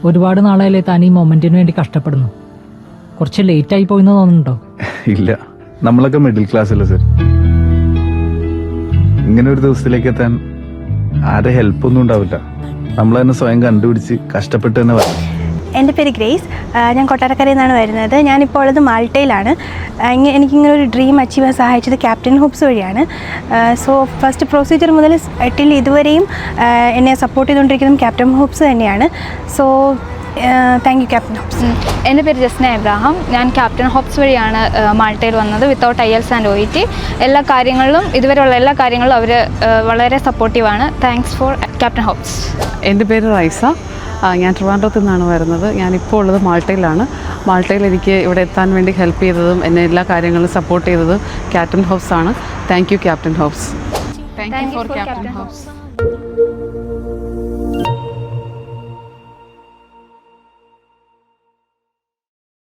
ഒരുപാട് നാളായാലേ താൻ ഈ മൊമെന്റിന് വേണ്ടി കഷ്ടപ്പെടുന്നു. കുറച്ച് ലേറ്റ് ആയി പോയിന്ന് തോന്നുന്നുണ്ടോ? ഇല്ല, നമ്മളൊക്കെ മിഡിൽ ക്ലാസ് അല്ലേ സർ. ഇങ്ങനെ ഒരു ദിവസത്തിലേക്ക് എത്താൻ ആരുടെ ഹെൽപ്പൊന്നും ഉണ്ടാവില്ല. നമ്മൾ തന്നെ സ്വയം കണ്ടുപിടിച്ച് കഷ്ടപ്പെട്ട് തന്നെ വരണം. എൻ്റെ പേര് ഗ്രേസ്. ഞാൻ കൊട്ടാരക്കരയിൽ നിന്നാണ് വരുന്നത്. ഞാനിപ്പോൾ ഉള്ളത് മാൾട്ടയിലാണ്. എനിക്കിങ്ങനെ ഒരു ഡ്രീം അച്ചീവ് ചെയ്യാൻ സഹായിച്ചത് ക്യാപ്റ്റൻ ഹോപ്സ് വഴിയാണ്. സോ ഫസ്റ്റ് പ്രൊസീജിയർ മുതൽ ടിൽ ഇതുവരെയും എന്നെ സപ്പോർട്ട് ചെയ്തുകൊണ്ടിരിക്കുന്നതും ക്യാപ്റ്റൻ ഹോപ്സ് തന്നെയാണ്. So thank you captain hops. എൻ്റെ പേര് ജസ്ന എബ്രാഹാം. ഞാൻ ക്യാപ്റ്റൻ ഹോപ്സ് വഴിയാണ് മാൾട്ടയിൽ വന്നത്. വിത്തൗട്ട് IELTS ആൻഡ് OET എല്ലാ കാര്യങ്ങളിലും ഇതുവരെയുള്ള എല്ലാ കാര്യങ്ങളിലും അവർ വളരെ സപ്പോർട്ടീവാണ്. Thanks for captain hops. എൻ്റെ പേര് റൈസ. ഞാൻ ട്രിവാൻഡ്രത്തു നിന്നാണ് വരുന്നത്. ഞാനിപ്പോൾ ഉള്ളത് മാൾട്ടയിലാണ്. മാൾട്ടയിൽ എനിക്ക് ഇവിടെ എത്താൻ വേണ്ടി ഹെൽപ്പ് ചെയ്തതും എന്നെ എല്ലാ കാര്യങ്ങളിലും സപ്പോർട്ട് ചെയ്തതും ക്യാപ്റ്റൻ ഹോപ്സ് ആണ്. Thank you captain hopes. Thank you for captain hops.